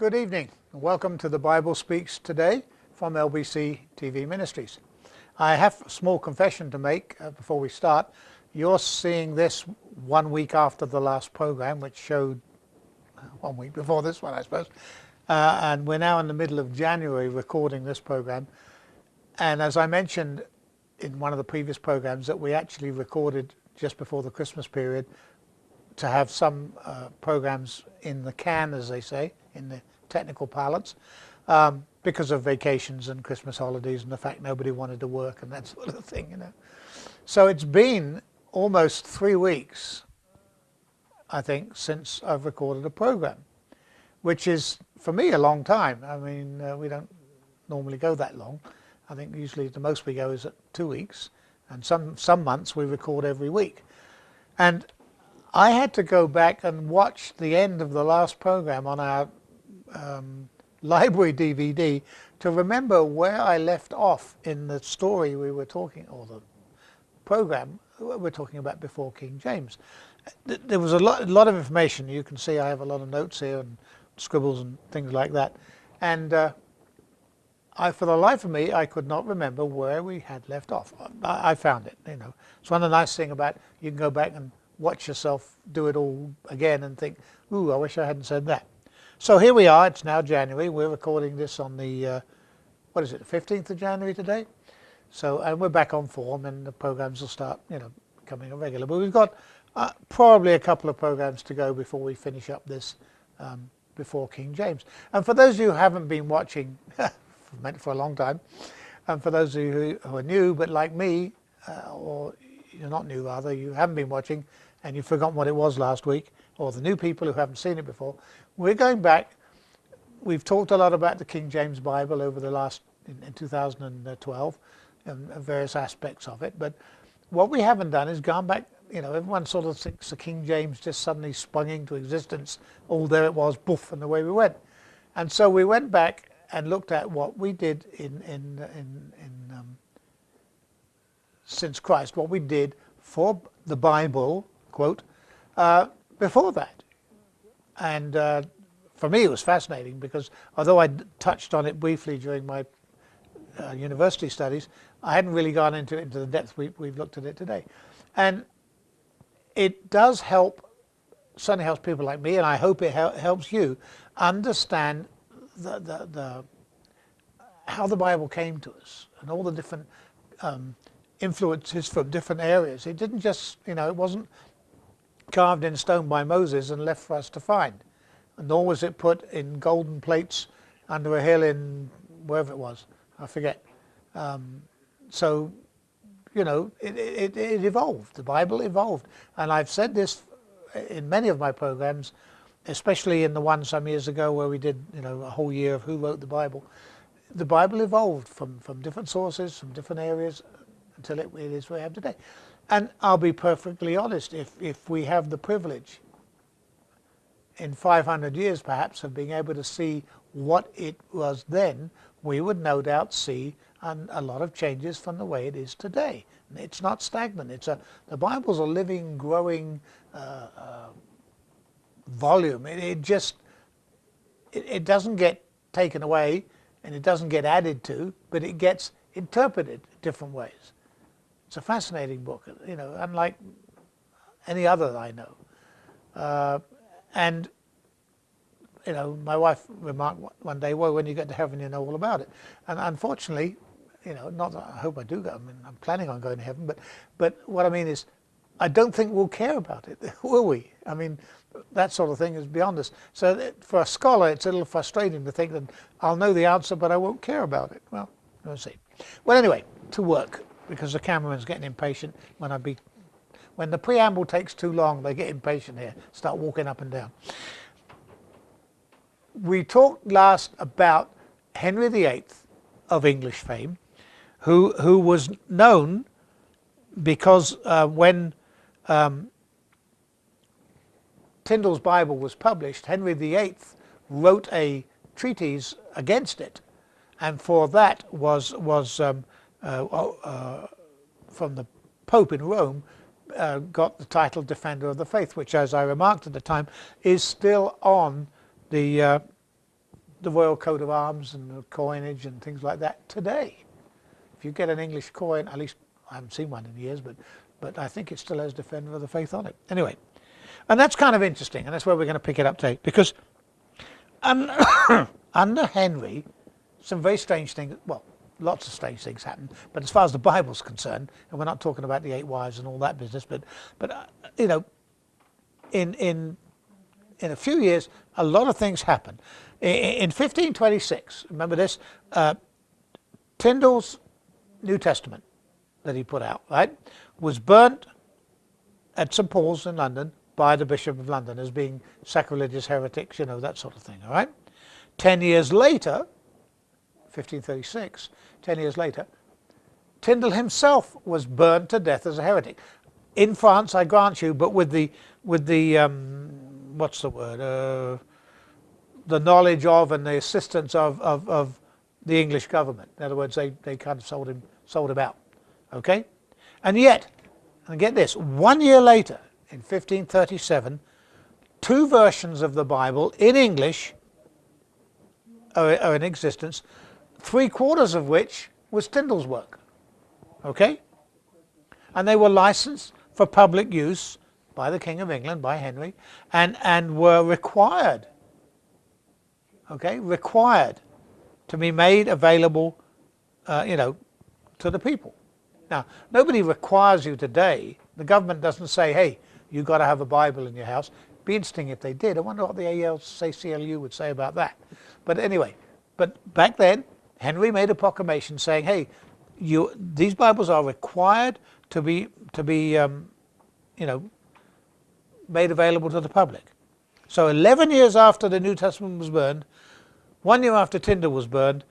good evening and welcome to the Bible Speaks Today from LBC TV Ministries. I have a small confession to make before we start. You're seeing this 1 week after the last program, which showed 1 week before this one, I suppose. And we're now in the middle of January recording this program. And as I mentioned in one of the previous programs, that we actually recorded just before the Christmas period to have some programs in the can, as they say, in the technical parlance, because of vacations and Christmas holidays and the fact nobody wanted to work and that sort of thing, you know. So it's been almost 3 weeks, I think, since I've recorded a program, which is, for me, a long time. I mean, we don't normally go that long. I think usually the most we go is at 2 weeks, and some months we record every week. And I had to go back and watch the end of the last program on our library DVD to remember where I left off in the story we were talking, or the program we're talking about before King James. There was a lot of information. You can see I have a lot of notes here and scribbles and things like that. And for the life of me, I could not remember where we had left off. I found it, you know. It's one of the nice things about you can go back and watch yourself do it all again and think, ooh, I wish I hadn't said that. So here we are. It's now January. We're recording this on the, what is it, the 15th of January today? So, and we're back on form, and the programs will start, you know, becoming a regular. But we've got probably a couple of programs to go before we finish up this before King James. And for those of you who haven't been watching for a long time, and for those of you who are new, but like me, or you're not new rather, you haven't been watching, and you've forgotten what it was last week, or the new people who haven't seen it before, we're going back. We've talked a lot about the King James Bible over the last, in 2012, and various aspects of it, but what we haven't done is gone back. You know, everyone sort of thinks the King James just suddenly sprung into existence. Oh, there it was, boof, and away we went. And so we went back and looked at what we did since Christ, what we did for the Bible, quote, before that. And for me it was fascinating, because although I touched on it briefly during my university studies, I hadn't really gone into the depth we've looked at it today. And it does help, certainly helps people like me, and I hope it helps you understand how the Bible came to us and all the different influences from different areas. It didn't just, you know, it wasn't carved in stone by Moses and left for us to find, nor was it put in golden plates under a hill in wherever it was, I forget. So, you know, it evolved. The Bible evolved, and I've said this in many of my programs, especially in the one some years ago where we did, you know, a whole year of who wrote the Bible. The Bible evolved from different sources, from different areas, until it is what we have today. And I'll be perfectly honest, if we have the privilege in 500 years perhaps of being able to see what it was then, we would no doubt see a lot of changes from the way it is today. It's not stagnant. The Bible's a living, growing volume. It doesn't get taken away, and it doesn't get added to, but it gets interpreted different ways. It's a fascinating book, you know, unlike any other that I know. And, you know, my wife remarked one day, well, when you get to heaven, you know all about it. And unfortunately, you know, not that I hope I do go, I mean, I'm planning on going to heaven, but what I mean is, I don't think we'll care about it, will we? I mean, that sort of thing is beyond us. So for a scholar, it's a little frustrating to think that I'll know the answer, but I won't care about it. Well, we'll see. Well, anyway, to work, because the cameraman's getting impatient when the preamble takes too long, they get impatient here, start walking up and down. We talked last about Henry VIII of English fame, who was known because when Tyndale's Bible was published, Henry VIII wrote a treatise against it, and for that was from the Pope in Rome, got the title Defender of the Faith, which, as I remarked at the time, is still on the the royal coat of arms and the coinage and things like that today. If you get an English coin, at least I haven't seen one in years, but I think it still has Defender of the Faith on it. Anyway, and that's kind of interesting, and that's where we're going to pick it up today, because under Henry, some very strange things, well, lots of strange things happened, but as far as the Bible's concerned, and we're not talking about the 8 wives and all that business, but you know, in a few years, a lot of things happened. In 1526, remember this, Tyndale's New Testament that he put out, right, was burnt at St. Paul's in London by the Bishop of London as being sacrilegious heretics, you know, that sort of thing, all right? 10 years later, 1536, 10 years later, Tyndale himself was burned to death as a heretic. In France, I grant you, but with the what's the word, the knowledge of and the assistance of the English government. In other words, they kind of sold him out, okay? And yet, and get this, 1 year later, in 1537, 2 versions of the Bible in English are in existence, 3/4 of which was Tyndale's work, okay? And they were licensed for public use by the King of England, by Henry, and were required, okay, required to be made available, you know, to the people. Now, nobody requires you today. The government doesn't say, hey, you've got to have a Bible in your house. It'd be interesting if they did. I wonder what the ACLU would say about that. But anyway, but back then, Henry made a proclamation saying, hey, these Bibles are required to be you know, made available to the public. So 11 years after the New Testament was burned, 1 year after Tyndale was burned,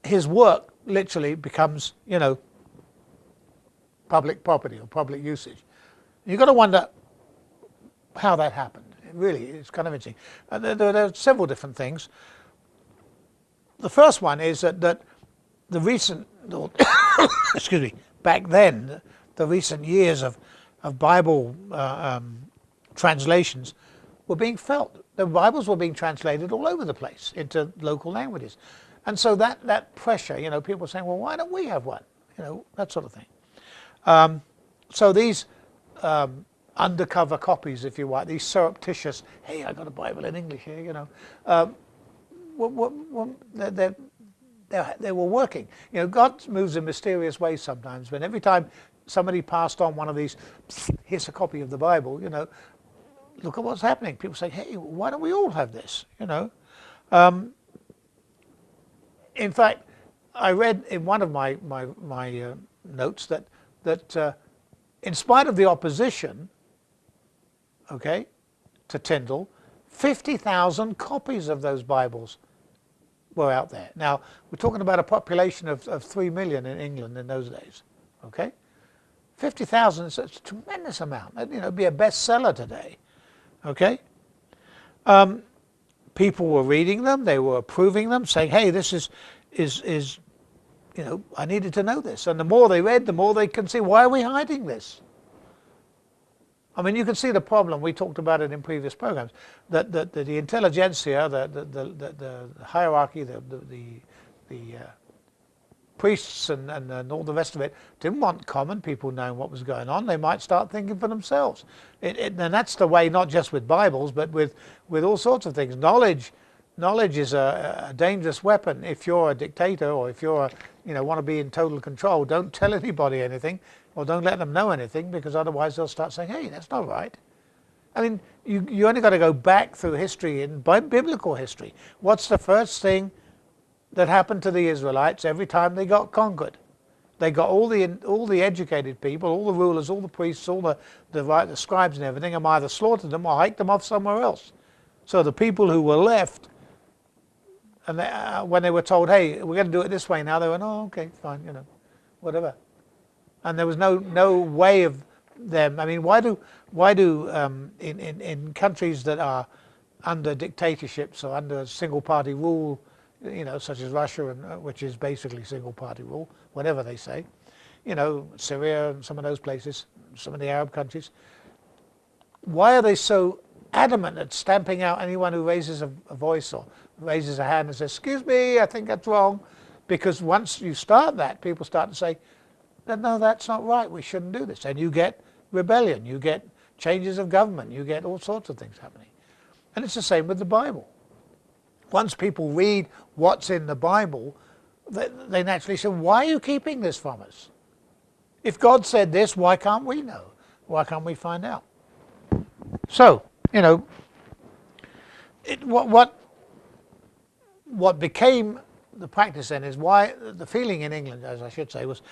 his work literally becomes, you know, public property or public usage. You've got to wonder how that happened. It's kind of interesting. There are several different things. The first one is that the recent, excuse me, back then, the recent years of Bible translations were being felt. The Bibles were being translated all over the place into local languages. And so that pressure, you know, people were saying, well, why don't we have one? You know, that sort of thing. So these undercover copies, if you want, these surreptitious, hey, I got a Bible in English here, you know, they were working. You know, God moves in mysterious ways sometimes, but every time somebody passed on one of these, here's a copy of the Bible, you know, look at what's happening. People say, hey, why don't we all have this, you know? In fact, I read in one of my notes that in spite of the opposition, okay, to Tyndale, 50,000 copies of those Bibles were out there. Now, we're talking about a population of 3 million in England in those days, okay? 50,000 is a tremendous amount. You know, it'd be a bestseller today, okay? People were reading them, they were approving them, saying, hey, this is, you know, I needed to know this. And the more they read, the more they can see, why are we hiding this? I mean, you can see the problem. We talked about it in previous programs, that the intelligentsia, the hierarchy, the priests and all the rest of it didn't want common people knowing what was going on. They might start thinking for themselves. And that's the way, not just with Bibles, but with all sorts of things. Knowledge is a dangerous weapon. If you're a dictator, or if you're you know, want to be in total control, don't tell anybody anything, or don't let them know anything, because otherwise they'll start saying, hey, that's not right. I mean, you only got to go back through history, in biblical history. What's the first thing that happened to the Israelites every time they got conquered? They got all the educated people, all the rulers, all the priests, all the scribes and everything, and either slaughtered them or hiked them off somewhere else. So the people who were left, and when they were told, hey, we're going to do it this way now, they went, oh, okay, fine, you know, whatever. And there was no way of them. I mean, why do in countries that are under dictatorships or under single party rule, you know, such as Russia, and which is basically single party rule, whatever they say, you know, Syria and some of those places, some of the Arab countries, why are they so adamant at stamping out anyone who raises a voice or raises a hand and says, excuse me, I think that's wrong. Because once you start that, people start to say, no, that's not right, we shouldn't do this. And you get rebellion, you get changes of government, you get all sorts of things happening. And it's the same with the Bible. Once people read what's in the Bible, they naturally say, why are you keeping this from us? If God said this, why can't we know? Why can't we find out? So, you know, what became the practice then is why the feeling in England, as I should say, was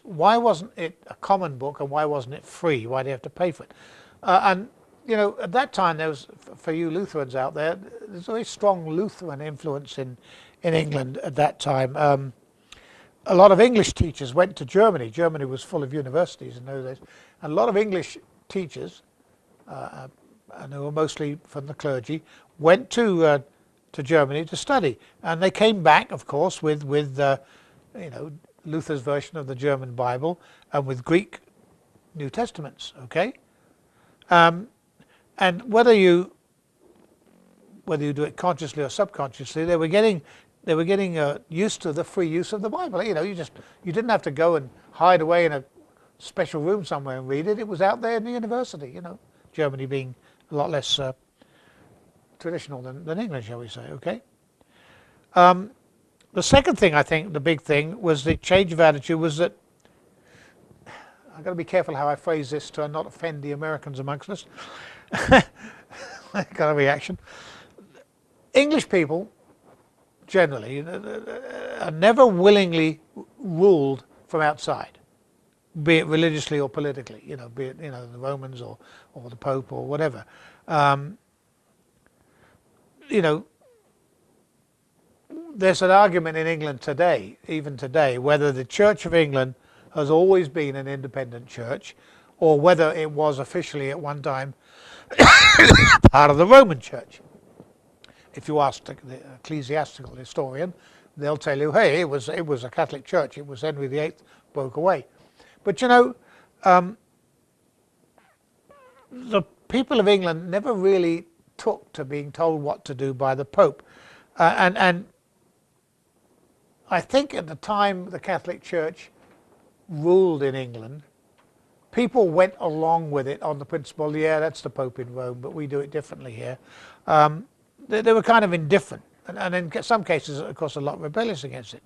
why wasn't it a common book and why wasn't it free? Why do you have to pay for it? And you know, at that time there was, for you Lutherans out there, there's a very strong Lutheran influence in England at that time. A lot of English teachers went to Germany. Germany was full of universities in those days. And a lot of English teachers, and they were mostly from the clergy, went to Germany to study, and they came back, of course, with you know, Luther's version of the German Bible and with Greek New Testaments. Okay, and whether you do it consciously or subconsciously, they were getting used to the free use of the Bible. You know, you didn't have to go and hide away in a special room somewhere and read it. It was out there in the university. You know, Germany being a lot less traditional than England, shall we say, okay? The second thing, I think, the big thing, was the change of attitude was that, I've got to be careful how I phrase this to not offend the Americans amongst us. Got a reaction. English people, generally, are never willingly ruled from outside, be it religiously or politically, you know, be it, you know, the Romans or the Pope or whatever. You know, there's an argument in England today, even today, whether the Church of England has always been an independent church or whether it was officially at one time part of the Roman Church. If you ask the ecclesiastical historian, they'll tell you, hey, it was a Catholic church. It was Henry VIII broke away. But you know, the people of England never really took to being told what to do by the Pope, and I think at the time the Catholic Church ruled in England, people went along with it on the principle, yeah, that's the Pope in Rome, but we do it differently here. They were kind of indifferent, and in some cases, of course, a lot rebellious against it.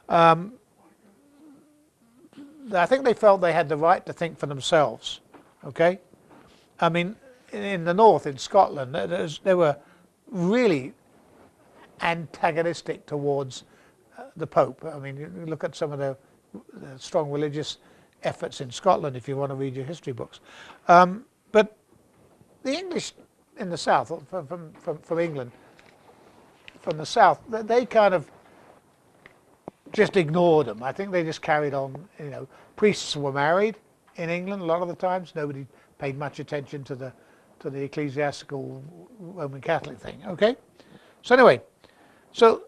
I think they felt they had the right to think for themselves, okay? I mean, in the north, in Scotland, they were really antagonistic towards the Pope. I mean, you look at some of the strong religious efforts in Scotland if you want to read your history books. But the English in the south, from England, from the south, they kind of just ignored them. I think they just carried on. You know, priests were married in England a lot of the times. Nobody paid much attention to the ecclesiastical Roman Catholic thing. Okay, so anyway, so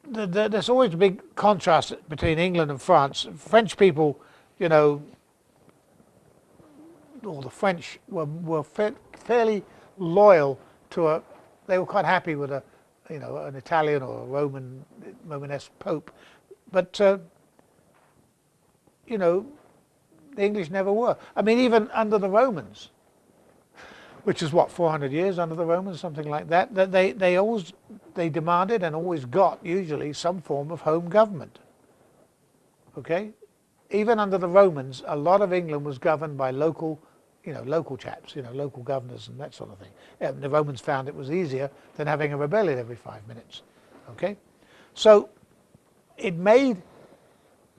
there's always a big contrast between England and France. French people, you know, or the French were fairly loyal to they were quite happy with an Italian or a Romanesque Pope, but you know, the English never were. I mean, even under the Romans, which is what, 400 years under the Romans, something like that, they demanded and always got usually some form of home government. Okay, even under the Romans, a lot of England was governed by local chaps, local governors and that sort of thing. And the Romans found it was easier than having a rebellion every 5 minutes. Okay, so it made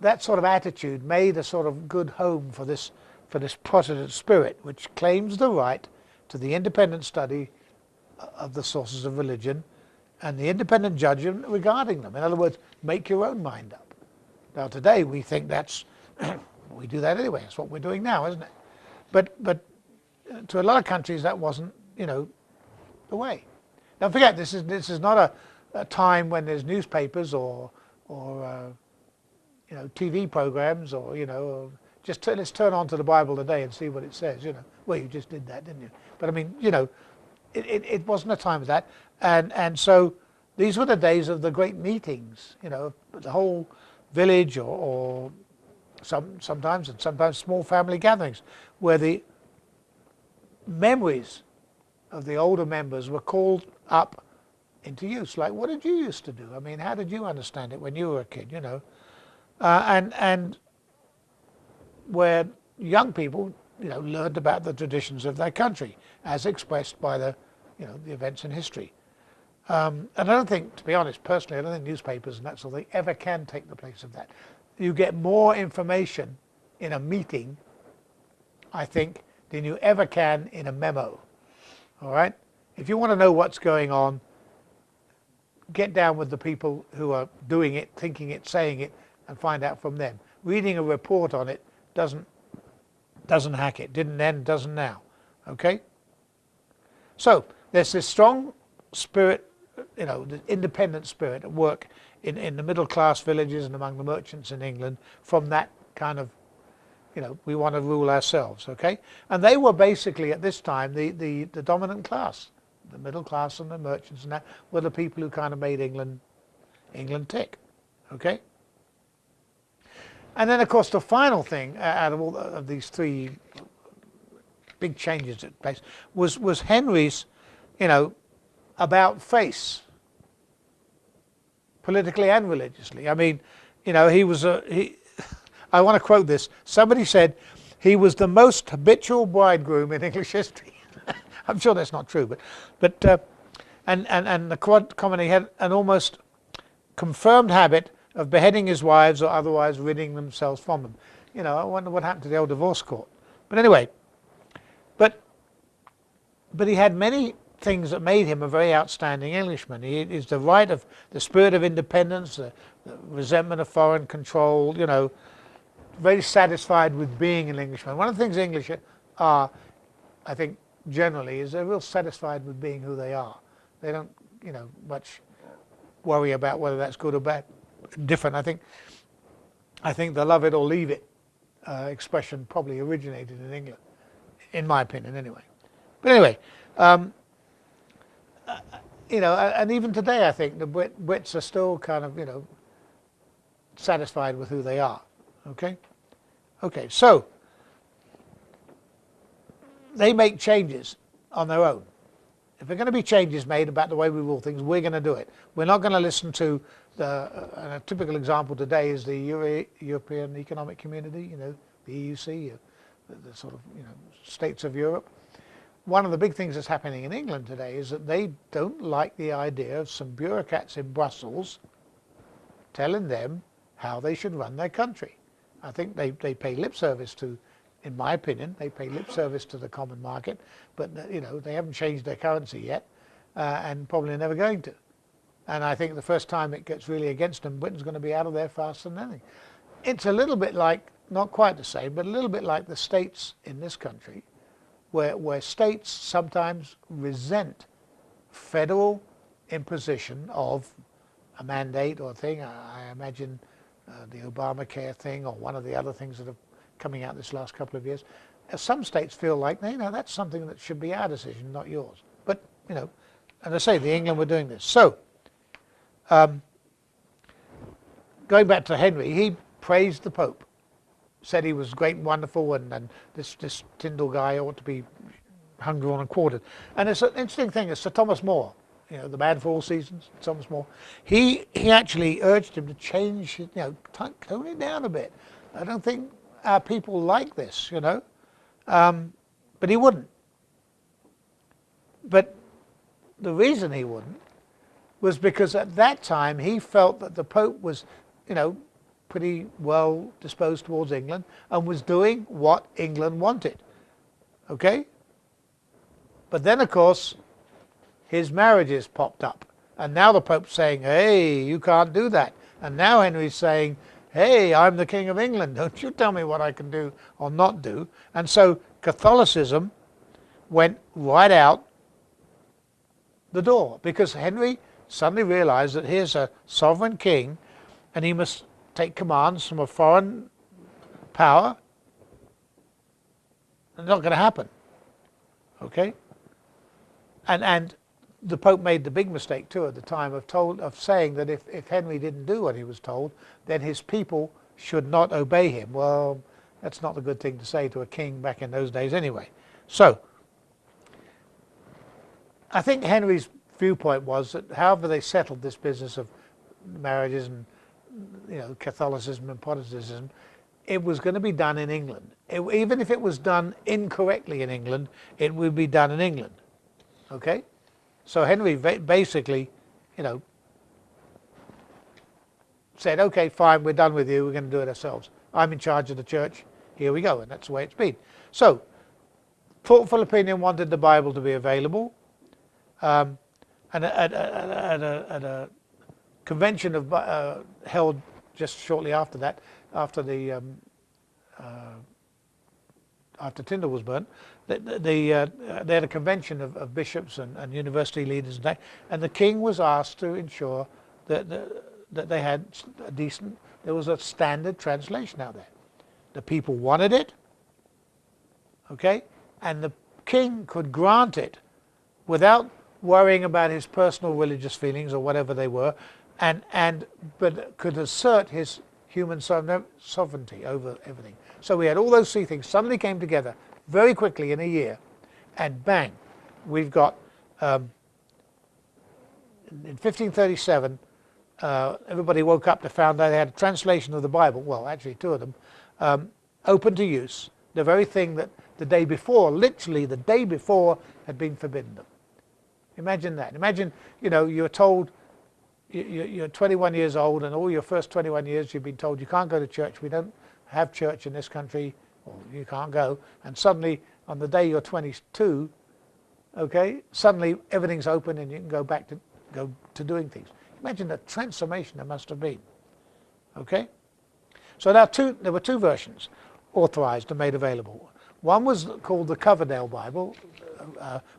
that sort of attitude made a sort of good home for this Protestant spirit, which claims the right to the independent study of the sources of religion and the independent judgment regarding them. In other words, make your own mind up. Now today we think that's we do that anyway. That's what we're doing now, isn't it? But to a lot of countries that wasn't the way. Don't forget, this is not a time when there's newspapers or TV programs or just let's turn on to the Bible today and see what it says, you know. Well, you just did that, didn't you? But I mean, you know, it wasn't a time of that. And so these were the days of the great meetings, you know, the whole village or sometimes small family gatherings where the memories of the older members were called up into use. Like, what did you used to do? I mean, how did you understand it when you were a kid, you know? And where young people, you know, learned about the traditions of their country as expressed by the, you know, the events in history. And I don't think, to be honest, personally, I don't think newspapers and that sort of thing ever can take the place of that. You get more information in a meeting, I think, than you ever can in a memo. All right? If you want to know what's going on, get down with the people who are doing it, thinking it, saying it, and find out from them. Reading a report on it doesn't hack it. Didn't then, doesn't now. Okay? So there's this strong spirit, you know, the independent spirit at work in the middle class villages and among the merchants in England from that kind of, you know, we want to rule ourselves, okay? And they were basically at this time the dominant class. The middle class and the merchants and that were the people who kind of made England tick, okay? And then, of course, the final thing out of all of these three big changes that took place was Henry's, you know, about face, politically and religiously. I mean, you know, I want to quote this. Somebody said he was the most habitual bridegroom in English history. I'm sure that's not true, but the colony had an almost confirmed habit of beheading his wives or otherwise ridding themselves from them. You know, I wonder what happened to the old divorce court. But anyway, but he had many things that made him a very outstanding Englishman. He is the right of the spirit of independence, the resentment of foreign control, you know, very satisfied with being an Englishman. One of the things English are, I think, generally, is they're real satisfied with being who they are. They don't, you know, much worry about whether that's good or bad. Different, I think the love it or leave it expression probably originated in England, in my opinion, anyway. But anyway, you know, and even today, I think the Brits are still kind of, you know, satisfied with who they are. Okay? Okay, so they make changes on their own. If there are going to be changes made about the way we rule things, we're going to do it. We're not going to listen to a typical example today is the European Economic Community, you know, the EUC, the sort of, you know, states of Europe. One of the big things that's happening in England today is that they don't like the idea of some bureaucrats in Brussels telling them how they should run their country. I think they pay lip service to, in my opinion, they pay lip service to the common market, but, you know, they haven't changed their currency yet, and probably never going to. And I think the first time it gets really against them, Britain's going to be out of there faster than anything. It's a little bit like, not quite the same, but a little bit like the states in this country, where states sometimes resent federal imposition of a mandate or a thing. I imagine the Obamacare thing or one of the other things that have coming out this last couple of years. Some states feel like, you know, that's something that should be our decision, not yours. But, you know, as I say, the England were doing this. So, going back to Henry, he praised the Pope, said he was great and wonderful, and this Tyndall guy ought to be hung, drawn, and quartered. And it's an interesting thing is Sir Thomas More, you know, the man for all seasons, Thomas More. He actually urged him to change, you know, tone it down a bit. I don't think our people like this, you know, but he wouldn't. But the reason he wouldn't was because at that time he felt that the Pope was, you know, pretty well disposed towards England and was doing what England wanted. Okay? But then, of course, his marriages popped up. And now the Pope's saying, hey, you can't do that. And now Henry's saying, hey, I'm the King of England. Don't you tell me what I can do or not do. And so Catholicism went right out the door because Henry suddenly realized that here's a sovereign king and he must take commands from a foreign power not going to happen. Okay? And the Pope made the big mistake too at the time of saying that if Henry didn't do what he was told, then his people should not obey him. Well, that's not a good thing to say to a king back in those days anyway. So, I think Henry's viewpoint was that however they settled this business of marriages and Catholicism and Protestantism, it was going to be done in England. Even if it was done incorrectly in England, it would be done in England. Okay? So Henry basically, said, okay, fine, we're done with you, we're going to do it ourselves. I'm in charge of the church, here we go, and that's the way it's been. So, thoughtful opinion wanted the Bible to be available, and at a convention held just shortly after that, after Tyndale was burnt, they had a convention of bishops and university leaders, and the king was asked to ensure that they had there was a standard translation out there. The people wanted it, okay, and the king could grant it without worrying about his personal religious feelings or whatever they were, but could assert his human sovereignty over everything. So we had all those three things suddenly came together very quickly in a year, and bang, we've got in 1537 everybody woke up to find out they had a translation of the Bible, well actually two of them, open to use, the very thing that the day before, literally the day before, had been forbidden them. Imagine that. Imagine, you're told you're 21 years old, and all your first 21 years you've been told you can't go to church, we don't have church in this country, or you can't go, and suddenly on the day you're 22, okay, suddenly everything's open and you can go back to doing things. Imagine the transformation there must have been. Okay? So there were two versions authorized and made available. One was called the Coverdale Bible,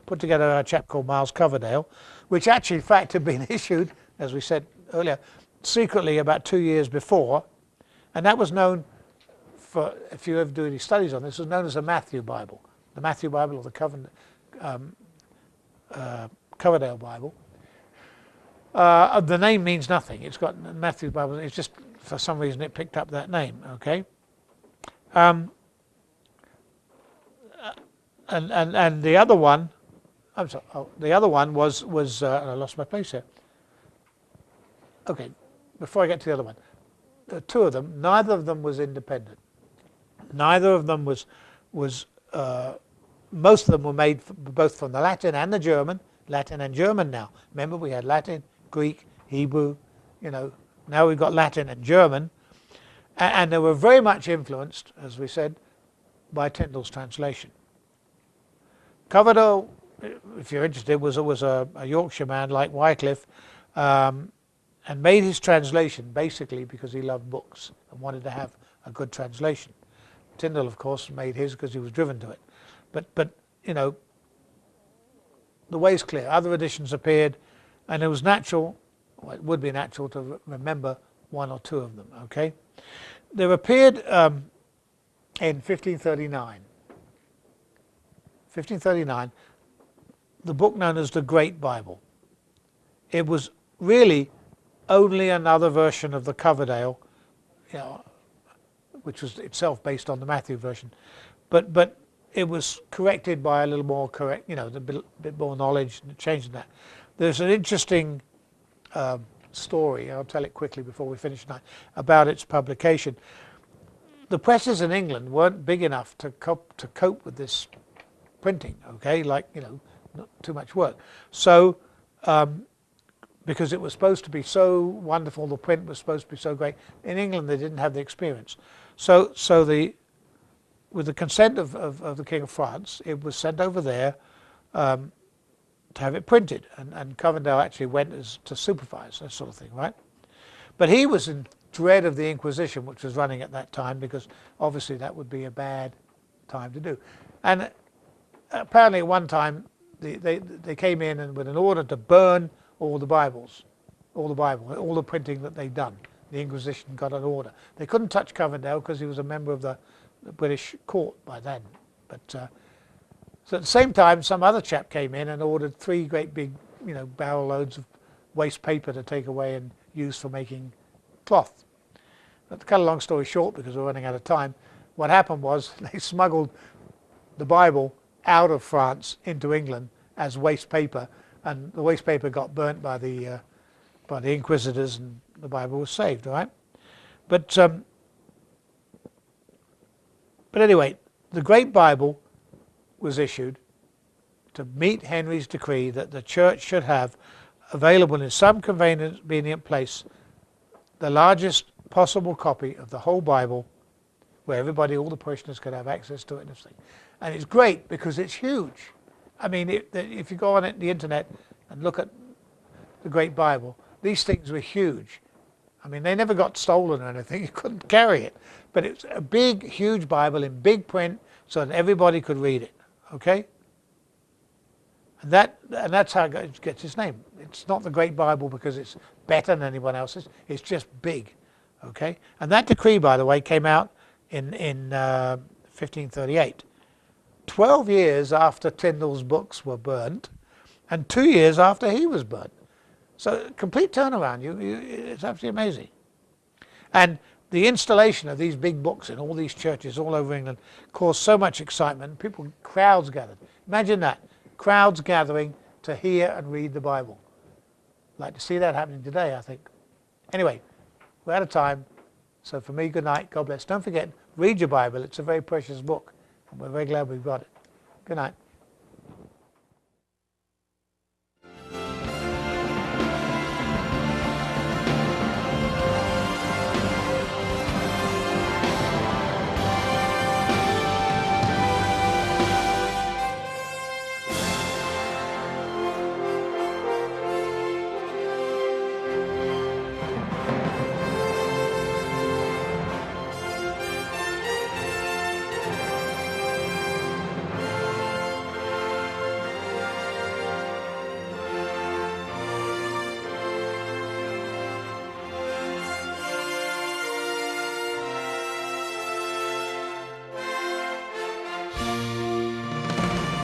put together by a chap called Miles Coverdale, which actually in fact had been issued, as we said earlier, secretly about 2 years before, and that was known for, if you ever do any studies on this, was known as the Matthew Bible. The Matthew Bible or the Coverdale Bible. The name means nothing. It's got Matthew Bible. It's just for some reason it picked up that name. Okay. And the other one, I'm sorry. Oh, the other one was I lost my place here. Okay. Before I get to the other one, the two of them, neither of them was independent. Neither of them was most of them were made both from the Latin and the German. Latin and German now. Remember, we had Latin, Greek, Hebrew, now we've got Latin and German, and they were very much influenced, as we said, by Tyndale's translation. Coverdale, if you're interested, was a Yorkshire man like Wycliffe, and made his translation basically because he loved books and wanted to have a good translation. Tyndale, of course, made his because he was driven to it. But the way's clear. Other editions appeared, and it was natural, well, it would be natural to remember one or two of them, okay? There appeared in 1539. 1539, the book known as the Great Bible. It was really only another version of the Coverdale, which was itself based on the Matthew version, but it was corrected by a little more correct, a bit more knowledge and changing that. There's an interesting story, I'll tell it quickly before we finish tonight, about its publication. The presses in England weren't big enough to cope with this printing, okay, not too much work. So, because it was supposed to be so wonderful, the print was supposed to be so great, in England they didn't have the experience. So with the consent of the King of France, it was sent over there to have it printed, and Coverdale actually went to supervise that sort of thing, right? But he was in dread of the Inquisition, which was running at that time, because obviously that would be a bad time to do. And apparently at one time they came in and with an order to burn all the Bibles, all the printing that they'd done. The Inquisition got an order. They couldn't touch Coverdale because he was a member of the British court by then, But so at the same time, some other chap came in and ordered 3 great big, barrel loads of waste paper to take away and use for making cloth. But to cut a long story short, because we're running out of time, what happened was they smuggled the Bible out of France into England as waste paper, and the waste paper got burnt by the inquisitors, and the Bible was saved. All right, but anyway, the Great Bible was issued to meet Henry's decree that the church should have available in some convenient place the largest possible copy of the whole Bible, where everybody, all the parishioners, could have access to it and everything. And it's great because it's huge. I mean, if you go on the internet and look at the Great Bible, these things were huge. I mean, they never got stolen or anything. You couldn't carry it. But it's a big, huge Bible in big print so that everybody could read it. Okay? And that's how it gets its name. It's not the Great Bible because it's better than anyone else's. It's just big. Okay? And that decree, by the way, came out in 1538. 12 years after Tyndall's books were burnt, and 2 years after he was burnt. So complete turnaround. It's absolutely amazing. And the installation of these big books in all these churches all over England caused so much excitement. Crowds gathered. Imagine that. Crowds gathering to hear and read the Bible. I'd like to see that happening today, I think. Anyway, we're out of time. So for me, good night. God bless. Don't forget, read your Bible. It's a very precious book. And we're very glad we've got it. Good night.